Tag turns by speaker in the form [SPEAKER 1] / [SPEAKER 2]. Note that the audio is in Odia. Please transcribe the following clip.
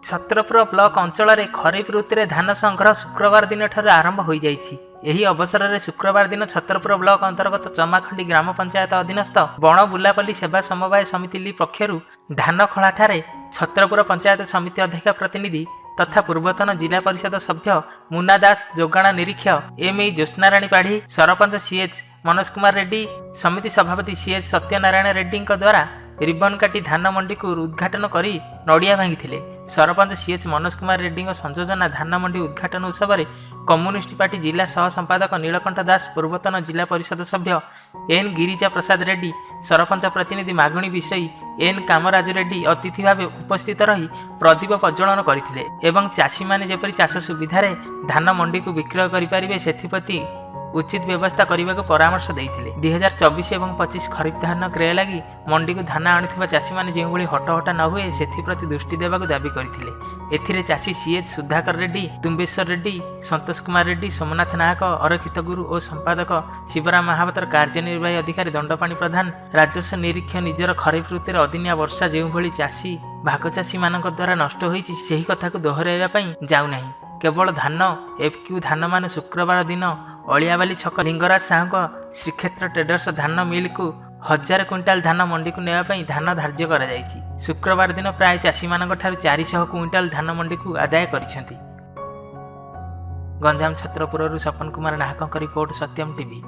[SPEAKER 1] ଛତ୍ରପୁର ବ୍ଲକ ଅଞ୍ଚଳରେ ଖରିଫ ଋତୁରେ ଧାନ ସଂଗ୍ରହ ଶୁକ୍ରବାର ଦିନଠାରୁ ଆରମ୍ଭ ହୋଇଯାଇଛି। ଏହି ଅବସରରେ ଶୁକ୍ରବାର ଦିନ ଛତ୍ରପୁର ବ୍ଲକ ଅନ୍ତର୍ଗତ ଜମାଖଣ୍ଡି ଗ୍ରାମ ପଞ୍ଚାୟତ ଅଧୀନସ୍ଥ ବଣ ବୁଲାପଲ୍ଲୀ ସେବା ସମବାୟ ସମିତି ଲି ପକ୍ଷରୁ ଧାନଖଳାଠାରେ ଛତ୍ରପୁର ପଞ୍ଚାୟତ ସମିତି ଅଧ୍ୟକ୍ଷ ପ୍ରତିନିଧି ତଥା ପୂର୍ବତନ ଜିଲ୍ଲା ପରିଷଦ ସଭ୍ୟ ମୁନା ଦାସ, ଯୋଗାଣ ନିରୀକ୍ଷକ ଏମ୍ଇ ଜ୍ୟୋତ୍ସ୍ନାରାଣୀ ପାଢ଼ୀ, ସରପଞ୍ଚ ସିଏଚ୍ ମନୋଜ କୁମାର ରେଡ୍ଡି, ସମିତି ସଭାପତି ସିଏଚ୍ ସତ୍ୟନାରାୟଣ ରେଡ୍ଡିଙ୍କ ଦ୍ୱାରା ରିବନ କାଟି ଧାନ ମଣ୍ଡିକୁ ଉଦ୍ଘାଟନ କରି ନଡ଼ିଆ ଭାଙ୍ଗିଥିଲେ। ସରପଞ୍ଚ ସିଏଚ୍ ମନୋଜ କୁମାର ରେଡ୍ଡିଙ୍କ ସଂଯୋଜନା ଧାନ ମଣ୍ଡି ଉଦ୍ଘାଟନ ଉତ୍ସବରେ କମ୍ୟୁନିଷ୍ଟ ପାର୍ଟି ଜିଲ୍ଲା ସହ ସମ୍ପାଦକ ନୀଳକଣ୍ଠ ଦାସ, ପୂର୍ବତନ ଜିଲ୍ଲା ପରିଷଦ ସଭ୍ୟ ଏନ୍ ଗିରିଜା ପ୍ରସାଦ ରେଡ୍ଡି, ସରପଞ୍ଚ ପ୍ରତିନିଧି ମାଗୁଣୀ ବିଷୟୀ ଏନ୍ କାମରାଜୁ ରେଡ୍ଡି ଅତିଥି ଭାବେ ଉପସ୍ଥିତ ରହି ପ୍ରଦୀପ ପ୍ରଜ୍ୱଳନ କରିଥିଲେ ଏବଂ ଚାଷୀମାନେ ଯେପରି ଚାଷ ସୁବିଧାରେ ଧାନ ମଣ୍ଡିକୁ ବିକ୍ରୟ କରିପାରିବେ ସେଥିପ୍ରତି ଉଚିତ ବ୍ୟବସ୍ଥା କରିବାକୁ ପରାମର୍ଶ ଦେଇଥିଲେ। 2024 ଏବଂ 25 ଖରିଫ ଧାନ କ୍ରୟ ଲାଗି ମଣ୍ଡିକୁ ଧାନ ଆଣୁଥିବା ଚାଷୀମାନେ ଯେଉଁଭଳି ହଟହଟା ନ ହୁଏ ସେଥିପ୍ରତି ଦୃଷ୍ଟି ଦେବାକୁ ଦାବି କରିଥିଲେ। ଏଥିରେ ଚାଷୀ ସିଏଚ୍ ସୁଧାକର ରେଡ୍ଡି, ତୁମ୍ବେଶ୍ୱର ରେଡ୍ଡି, ସନ୍ତୋଷ କୁମାର ରେଡ୍ଡି, ସୋମନାଥ ନାୟକ, ଅରକ୍ଷିତ ଗୁରୁ ଓ ସମ୍ପାଦକ ଶିବରାମ ମହାପାତ୍ର, କାର୍ଯ୍ୟନିର୍ବାହୀ ଅଧିକାରୀ ଦଣ୍ଡପାଣି ପ୍ରଧାନ, ରାଜସ୍ୱ ନିରୀକ୍ଷକ ନିଜର ଖରିଫ ଋତୁରେ ଅଦିନିଆ ବର୍ଷା ଯେଉଁଭଳି ଚାଷୀ ଭାଗଚାଷୀମାନଙ୍କ ଦ୍ୱାରା ନଷ୍ଟ ହୋଇଛି ସେହି କଥାକୁ ଦୋହରାଇବା ପାଇଁ ଯାଉନାହିଁ। କେବଳ ଧାନ ଏଫ୍କ୍ୟୁ ଧାନମାନ ଶୁକ୍ରବାର ଦିନ ଅଳିଆବାଲି ଛକ ଲିଙ୍ଗରାଜ ସାହୁଙ୍କ ଶ୍ରୀକ୍ଷେତ୍ର ଟ୍ରେଡର୍ସ ଧାନ ମିଲ୍କୁ 1000 କୁଇଣ୍ଟାଲ ଧାନ ମଣ୍ଡିକୁ ନେବା ପାଇଁ ଧାନ ଧାର୍ଯ୍ୟ କରାଯାଇଛି। ଶୁକ୍ରବାର ଦିନ ପ୍ରାୟ ଚାଷୀମାନଙ୍କଠାରୁ 400 କୁଇଣ୍ଟାଲ ଧାନ ମଣ୍ଡିକୁ ଆଦାୟ କରିଛନ୍ତି। ଗଞ୍ଜାମ ଛତ୍ରପୁରରୁ ସପନ କୁମାର ନାହକଙ୍କ ରିପୋର୍ଟ, ସତ୍ୟମ ଟିଭି।